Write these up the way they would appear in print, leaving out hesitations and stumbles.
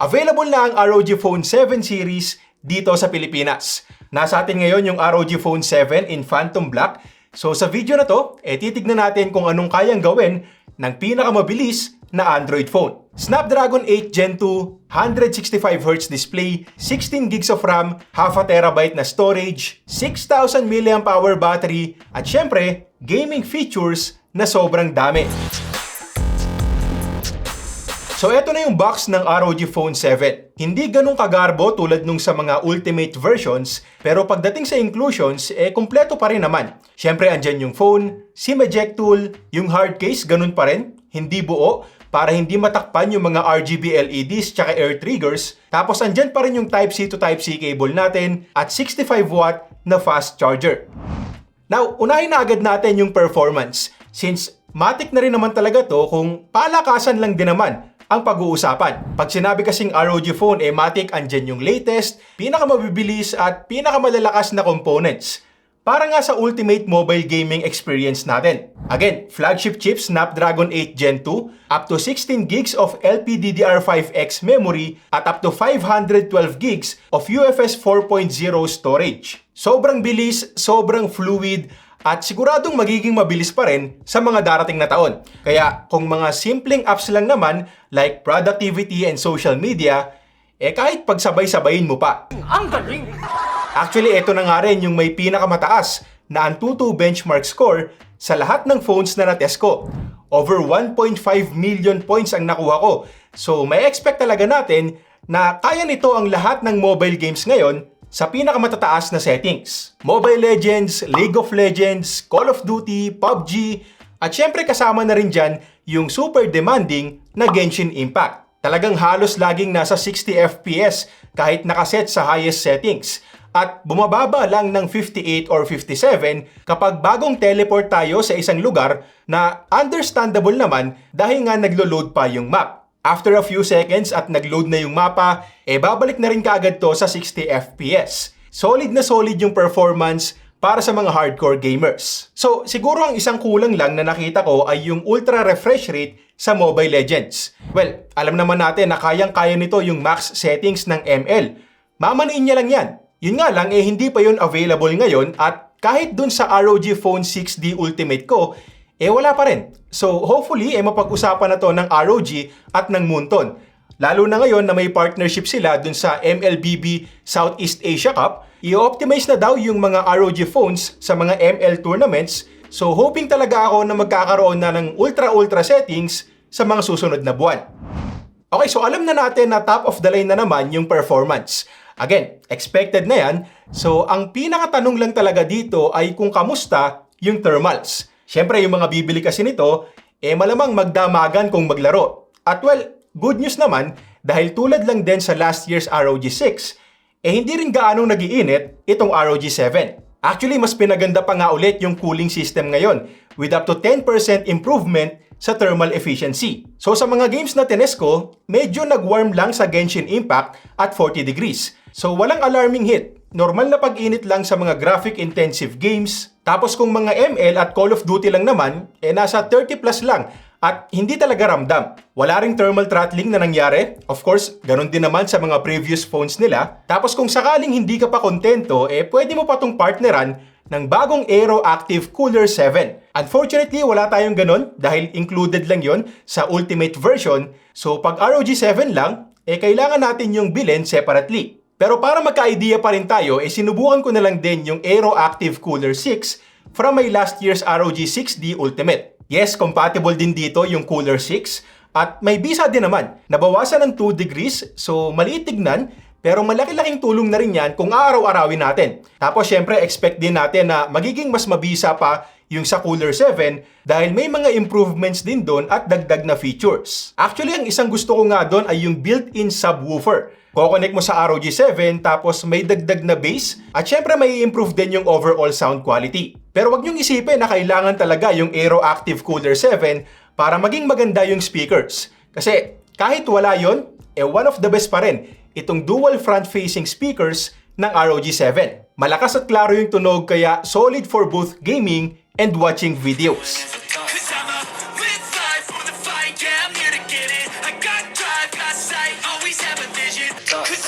Available na ang ROG Phone 7 series dito sa Pilipinas. Nasa atin ngayon yung ROG Phone 7 in Phantom Black. So sa video na to, titignan natin kung anong kayang gawin ng pinakamabilis na Android phone. Snapdragon 8 Gen 2, 165Hz display, 16 gigs of RAM, half a terabyte na storage, 6,000 mAh battery, at syempre, gaming features na sobrang dami. So eto na yung box ng ROG Phone 7. Hindi ganun kagarbo tulad nung sa mga ultimate versions, pero pagdating sa inclusions, kumpleto pa rin naman. Syempre andyan yung phone, SIM eject tool, yung hard case ganun pa rin, hindi buo, para hindi matakpan yung mga RGB LEDs tsaka air triggers. Tapos andyan pa rin yung Type-C to Type-C cable natin at 65W na fast charger. Now, unahin na agad natin yung performance since matik na rin naman talaga to kung palakasan lang din naman ang pag-uusapan. Pag sinabi kasing ROG phone, matik andyan yung latest, pinakamabibilis at pinakamalalakas na components. Para nga sa ultimate mobile gaming experience natin. Again, flagship chip Snapdragon 8 Gen 2, up to 16 gigs of LPDDR5X memory at up to 512 gigs of UFS 4.0 storage. Sobrang bilis, sobrang fluid, at siguradong magiging mabilis pa rin sa mga darating na taon. Kaya kung mga simpleng apps lang naman like productivity and social media, kahit pagsabay-sabayin mo pa. Ang galing! Actually, ito na nga rin yung may pinakamataas na Antutu benchmark score sa lahat ng phones na natest ko. Over 1.5 million points ang nakuha ko. So may expect talaga natin na kaya nito ang lahat ng mobile games ngayon sa pinakamatataas na settings. Mobile Legends, League of Legends, Call of Duty, PUBG, at syempre kasama na rin dyan yung super demanding na Genshin Impact. Talagang halos laging nasa 60 FPS kahit nakaset sa highest settings. At bumababa lang ng 58 or 57 kapag bagong teleport tayo sa isang lugar na understandable naman dahil nga naglo-load pa yung map. After a few seconds at nag-load na yung mapa, babalik na rin kaagad to sa 60 FPS. Solid na solid yung performance para sa mga hardcore gamers. So, siguro ang isang kulang lang na nakita ko ay yung ultra refresh rate sa Mobile Legends. Well, alam naman natin na kayang-kaya nito yung max settings ng ML. Mamaniin niya lang yan. Yun nga lang, hindi pa yun available ngayon at kahit dun sa ROG Phone 6D Ultimate ko, wala pa rin. So, hopefully, mapag-usapan na to ng ROG at ng Moonton. Lalo na ngayon na may partnership sila dun sa MLBB Southeast Asia Cup, i-optimize na daw yung mga ROG phones sa mga ML tournaments. So, hoping talaga ako na magkakaroon na ng ultra-ultra settings sa mga susunod na buwan. Okay, so alam na natin na top of the line na naman yung performance. Again, expected na yan. So, ang pinakatanong lang talaga dito ay kung kamusta yung thermals. Siyempre, yung mga bibili kasi nito, malamang magdamagan kung maglaro. At well, good news naman, dahil tulad lang din sa last year's ROG 6, hindi rin gaanong nagiinit itong ROG 7. Actually, mas pinaganda pa nga ulit yung cooling system ngayon, with up to 10% improvement sa thermal efficiency. So sa mga games na tinest ko, medyo nag-warm lang sa Genshin Impact at 40 degrees. So walang alarming hit. Normal na pag-init lang sa mga graphic-intensive games. Tapos kung mga ML at Call of Duty lang naman, nasa 30 plus lang at hindi talaga ramdam. Wala ring thermal throttling na nangyari. Of course, ganun din naman sa mga previous phones nila. Tapos kung sakaling hindi ka pa kontento, pwede mo pa tong partneran ng bagong Aero Active Cooler 7. Unfortunately, wala tayong ganun dahil included lang yon sa Ultimate version. So pag ROG 7 lang, kailangan natin yung bilhin separately. Pero para magka-idea pa rin tayo, sinubukan ko na lang din yung Aero Active Cooler 6 from my last year's ROG 6D Ultimate. Yes, compatible din dito yung Cooler 6 at may bisa din naman. Nabawasan ng 2 degrees, so maliit tignan, pero malaki-laking tulong na rin yan kung aaraw-arawin natin. Tapos syempre, expect din natin na magiging mas mabisa pa yung sa Cooler 7 dahil may mga improvements din doon at dagdag na features. Actually, ang isang gusto ko nga doon ay yung built-in subwoofer. Kukonek mo sa ROG 7 tapos may dagdag na bass at syempre may improve din yung overall sound quality. Pero wag niyong isipin na kailangan talaga yung Aero Active Cooler 7 para maging maganda yung speakers. Kasi kahit wala yon, one of the best pa rin itong dual front-facing speakers ng ROG 7. Malakas at klaro yung tunog kaya solid for both gaming and watching videos. Live life for the fight, yeah, I'm here to get it. I got drive, got sight, always have a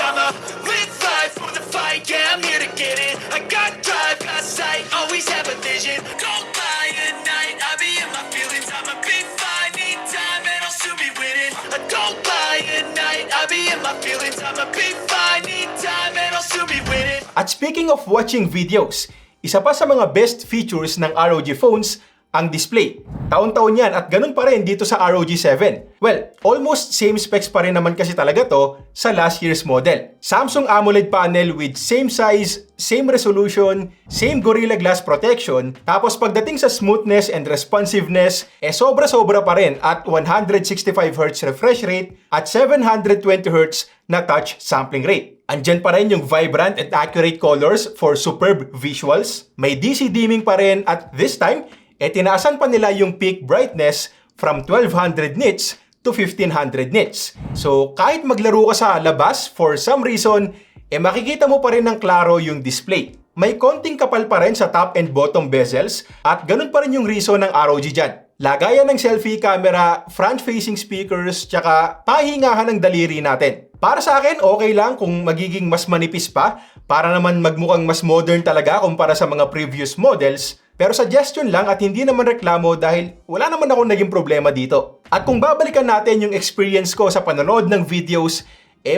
I'ma live life for the fight, yeah, I'm here to get it. I got drive, got sight, always have a vision. Don't lie at night, I be in my feelings. I'ma be fine, need time, and I'll soon be winning. I don't lie at night, I be in my feelings. I'ma be fine, need time, and I'll soon be winning. At speaking of watching videos, isa pa sa mga best features ng ROG phones ang display. Taon-taon yan at ganun pa rin dito sa ROG 7. Well, almost same specs pa rin naman kasi talaga to sa last year's model. Samsung AMOLED panel with same size, same resolution, same Gorilla Glass protection, tapos pagdating sa smoothness and responsiveness, sobra-sobra pa rin at 165Hz refresh rate at 720Hz na touch sampling rate. Andyan pa rin yung vibrant and accurate colors for superb visuals. May DC dimming pa rin at this time, tinaasan pa nila yung peak brightness from 1200 nits to 1500 nits. So kahit maglaro ka sa labas, for some reason, makikita mo pa rin ng klaro yung display. May konting kapal pa rin sa top and bottom bezels at ganun pa rin yung reason ng ROG dyan. Lagayan ng selfie camera, front-facing speakers, tsaka pahingahan ng daliri natin. Para sa akin, okay lang kung magiging mas manipis pa para naman magmukhang mas modern talaga kumpara sa mga previous models. Pero suggestion lang at hindi naman reklamo dahil wala naman akong naging problema dito. At kung babalikan natin yung experience ko sa panonood ng videos,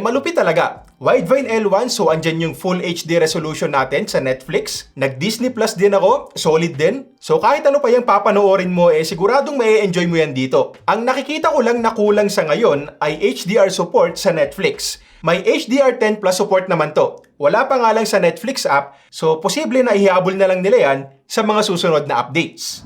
malupit talaga. Widevine L1, so andyan yung Full HD resolution natin sa Netflix. Nag-Disney Plus din ako, solid din. So kahit ano pa yung papanoorin mo, siguradong mai-enjoy mo yan dito. Ang nakikita ko lang na kulang sa ngayon ay HDR support sa Netflix. May HDR10 Plus support naman to. Wala pa nga lang sa Netflix app, so posible na ihabol na lang nila yan sa mga susunod na updates.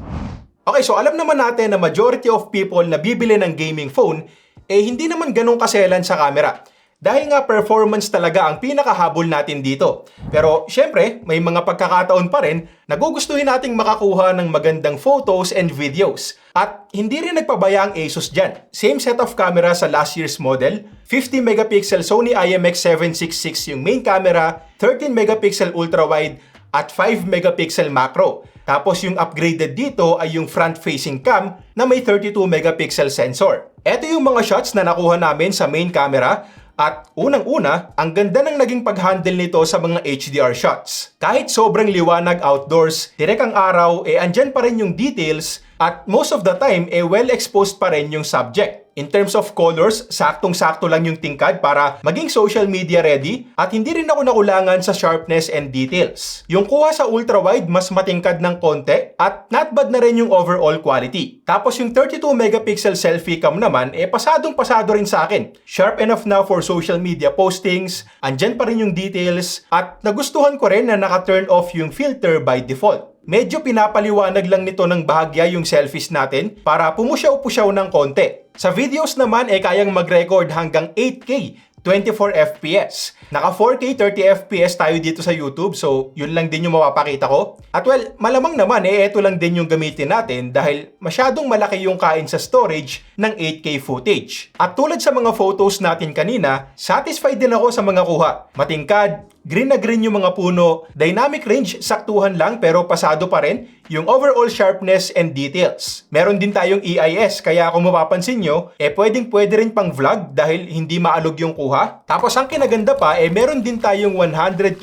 Okay, so alam naman natin na majority of people na bibili ng gaming phone, hindi naman ganun kaselan sa camera. Dahil nga performance talaga ang pinakahabol natin dito. Pero syempre, may mga pagkakataon pa rin na gugustuhin nating makakuha ng magandang photos and videos. At hindi rin nagpabaya ang Asus dyan. Same set of camera sa last year's model, 50 megapixel Sony IMX766 yung main camera, 13 megapixel ultra-wide at 5 megapixel macro. Tapos yung upgraded dito ay yung front-facing cam na may 32 megapixel sensor. Ito yung mga shots na nakuha namin sa main camera. At unang-una, ang ganda ng naging pag-handle nito sa mga HDR shots. Kahit sobrang liwanag outdoors, direk ang araw, andyan pa rin yung details at most of the time, well-exposed pa rin yung subject. In terms of colors, saktong-sakto lang yung tingkad para maging social media ready at hindi rin ako nakulangan sa sharpness and details. Yung kuha sa ultra-wide, mas matingkad ng konti at not bad na rin yung overall quality. Tapos yung 32 megapixel selfie cam naman, pasadong-pasado rin sa akin. Sharp enough na for social media postings, andyan pa rin yung details at nagustuhan ko rin na naka-turn off yung filter by default. Medyo pinapaliwanag lang nito ng bahagya yung selfies natin para pumusyaw-pusyaw ng konti. Sa videos naman kayang mag-record hanggang 8K 24 FPS. Naka 4K 30 FPS tayo dito sa YouTube, so yun lang din yung mapapakita ko. At well, malamang naman ito lang din yung gamitin natin dahil masyadong malaki yung kain sa storage ng 8K footage. At tulad sa mga photos natin kanina, satisfied din ako sa mga kuha. Matingkad, green na green yung mga puno, dynamic range saktuhan lang pero pasado pa rin yung overall sharpness and details. Meron din tayong EIS kaya kung mapapansin nyo, pwede rin pang vlog dahil hindi maalog yung kuha. Tapos ang kinaganda pa, meron din tayong 120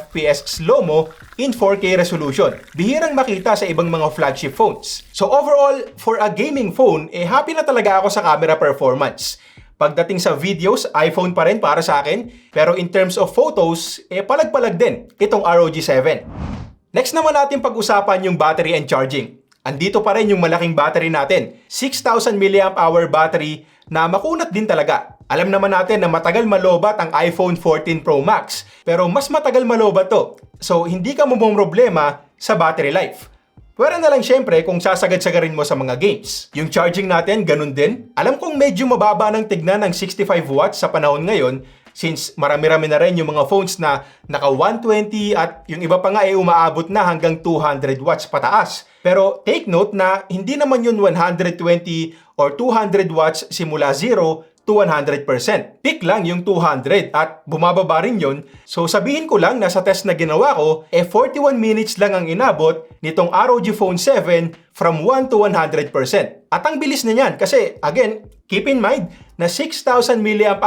FPS slow-mo in 4K resolution. Bihirang makita sa ibang mga flagship phones. So overall, for a gaming phone, happy na talaga ako sa camera performance. Pagdating sa videos, iPhone pa rin para sa akin. Pero in terms of photos, palag-palag din itong ROG 7. Next naman natin pag-usapan yung battery and charging. Andito pa rin yung malaking battery natin. 6,000 mAh battery na makunat din talaga. Alam naman natin na matagal malobat ang iPhone 14 Pro Max. Pero mas matagal malobat to. So hindi ka problema sa battery life. Pwera na lang syempre kung sasagad-sagarin mo sa mga games. Yung charging natin, ganun din. Alam kong medyo mababa ng tignan ng 65 watts sa panahon ngayon since marami-rami na rin yung mga phones na naka 120 at yung iba pa nga umaabot na hanggang 200 watts pataas. Pero take note na hindi naman yun 120 or 200 watts simula 0 to 100%. Peak lang yung 200 at bumababa rin yun. So sabihin ko lang na sa test na ginawa ko, 41 minutes lang ang inabot nitong ROG Phone 7 from 1 to 100%. At ang bilis na yan kasi, again, keep in mind na 6,000 mAh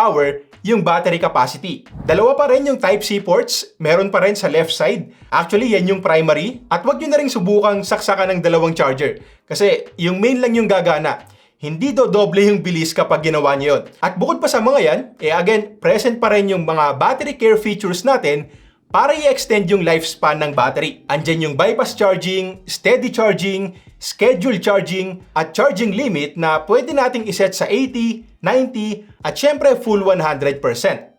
yung battery capacity. Dalawa pa rin yung Type-C ports, meron pa rin sa left side. Actually, yan yung primary. At wag nyo na rin subukang saksakan ng dalawang charger. Kasi yung main lang yung gagana. Hindi doble yung bilis kapag ginawa nyo yun. At bukod pa sa mga yan, again, present pa rin yung mga battery care features natin para i-extend yung lifespan ng battery. Andyan yung bypass charging, steady charging, schedule charging, at charging limit na pwede nating iset sa 80, 90, at syempre full 100%.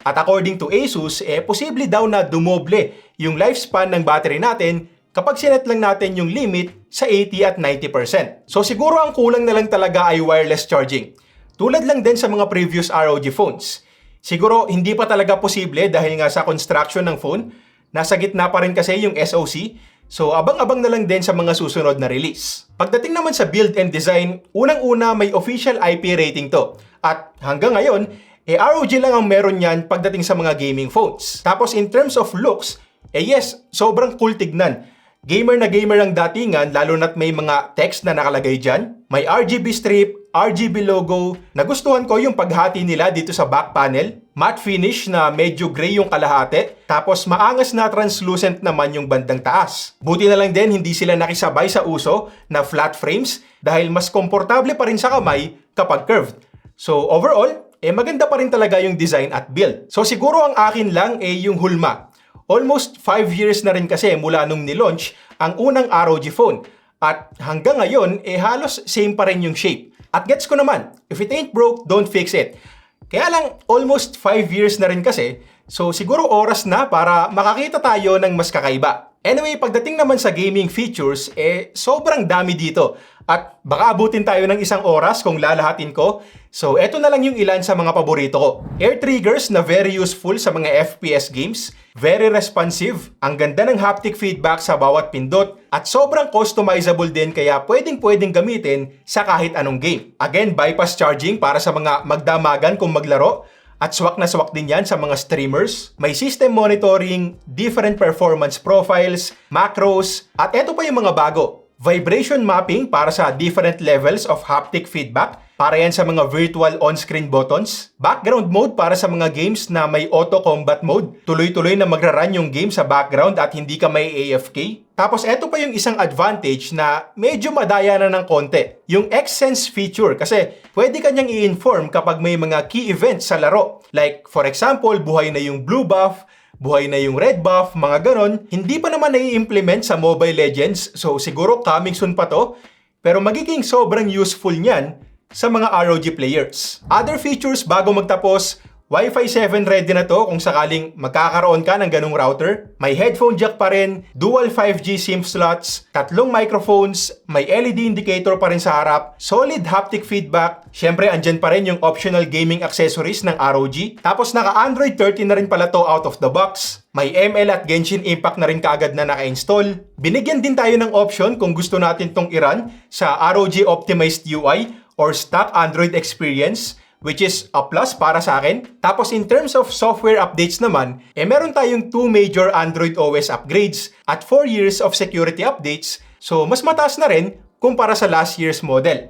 At according to ASUS, posible daw na dumoble yung lifespan ng battery natin kapag sinet lang natin yung limit sa 80 at 90%. So siguro ang kulang na lang talaga ay wireless charging. Tulad lang din sa mga previous ROG phones. Siguro hindi pa talaga posible dahil nga sa construction ng phone, nasa gitna pa rin kasi yung SoC, so abang-abang na lang din sa mga susunod na release. Pagdating naman sa build and design, unang-una may official IP rating to. At hanggang ngayon, ROG lang ang meron yan pagdating sa mga gaming phones. Tapos in terms of looks, yes, sobrang cool tignan. Gamer na gamer ang datingan, lalo na't may mga text na nakalagay dyan. May RGB strip, RGB logo. Nagustuhan ko yung paghati nila dito sa back panel. Matte finish na medyo gray yung kalahati. Tapos maangas na translucent naman yung bandang taas. Buti na lang din hindi sila nakisabay sa uso na flat frames dahil mas komportable pa rin sa kamay kapag curved. So overall, maganda pa rin talaga yung design at build. So siguro ang akin lang yung hulma. Almost 5 years na rin kasi mula nung nilaunch ang unang ROG phone. At hanggang ngayon, halos same pa rin yung shape. At gets ko naman, if it ain't broke, don't fix it. Kaya lang, almost 5 years na rin kasi, so siguro oras na para makakita tayo ng mas kakaiba. Anyway, pagdating naman sa gaming features, sobrang dami dito. At baka abutin tayo ng 1 oras kung lalahatin ko. So, eto na lang yung ilan sa mga paborito ko. Air triggers na very useful sa mga FPS games. Very responsive. Ang ganda ng haptic feedback sa bawat pindot. At sobrang customizable din kaya pwedeng gamitin sa kahit anong game. Again, bypass charging para sa mga magdamagan kung maglaro. At swak na swak din yan sa mga streamers. May system monitoring, different performance profiles, macros, at eto pa yung mga bago. Vibration mapping para sa different levels of haptic feedback. Para yan sa mga virtual on-screen buttons. Background mode para sa mga games na may auto combat mode. Tuloy-tuloy na magra-run yung game sa background at hindi ka may AFK. Tapos eto pa yung isang advantage na medyo madaya na ng konti. Yung X-Sense feature kasi pwede kanyang i-inform kapag may mga key events sa laro. Like for example, buhay na yung blue buff, buhay na yung red buff, mga ganon. Hindi pa naman nai-implement sa Mobile Legends, so siguro coming soon pa to. Pero magiging sobrang useful niyan sa mga ROG players. Other features bago magtapos, Wi-Fi 7 ready na to kung sakaling magkakaroon ka ng ganung router. May headphone jack pa rin, dual 5G SIM slots, 3 microphones, may LED indicator pa rin sa harap, solid haptic feedback, syempre andyan pa rin yung optional gaming accessories ng ROG. Tapos naka Android 13 na rin pala to out of the box. May ML at Genshin Impact na rin kaagad na naka-install. Binigyan din tayo ng option kung gusto natin tong i-run sa ROG Optimized UI or stock Android experience, which is a plus para sa akin. Tapos in terms of software updates naman, meron tayong 2 major Android OS upgrades at 4 years of security updates, so mas mataas na rin kumpara sa last year's model.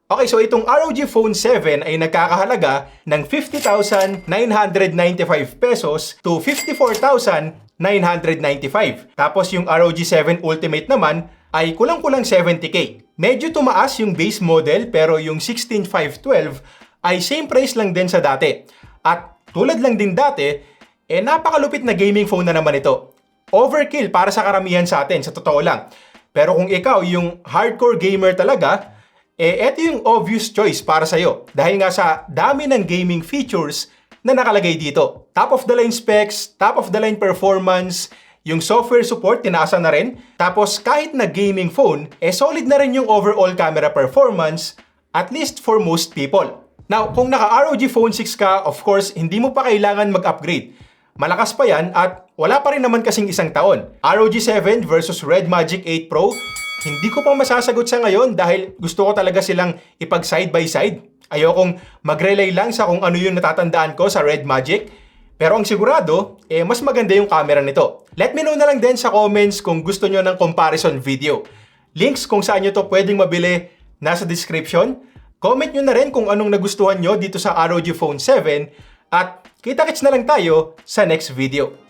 Okay, so itong ROG Phone 7 ay nagkakahalaga ng 50,995 pesos to 54,995. Tapos yung ROG 7 Ultimate naman ay kulang-kulang 70k. Medyo tumaas yung base model pero yung 16512 ay same price lang din sa dati. At tulad lang din dati, napakalupit na gaming phone na naman ito. Overkill para sa karamihan sa atin, sa totoo lang. Pero kung ikaw yung hardcore gamer talaga, eto yung obvious choice para sa'yo. Dahil nga sa dami ng gaming features na nakalagay dito. Top of the line specs, top of the line performance, yung software support, tinaasan na rin. Tapos kahit na gaming phone, solid na rin yung overall camera performance, at least for most people. Now, kung naka-ROG Phone 6 ka, of course, hindi mo pa kailangan mag-upgrade. Malakas pa yan at wala pa rin naman kasing 1 taon. ROG 7 versus Red Magic 8 Pro, hindi ko pa masasagot sa ngayon dahil gusto ko talaga silang ipag side by side. Ayokong mag-relay lang sa kung ano yung natatandaan ko sa Red Magic. Pero ang sigurado, mas maganda yung camera nito. Let me know na lang din sa comments kung gusto nyo ng comparison video. Links kung saan nyo to pwedeng mabili nasa description. Comment nyo na rin kung anong nagustuhan nyo dito sa ROG Phone 7. At Kita-kits na lang tayo sa next video.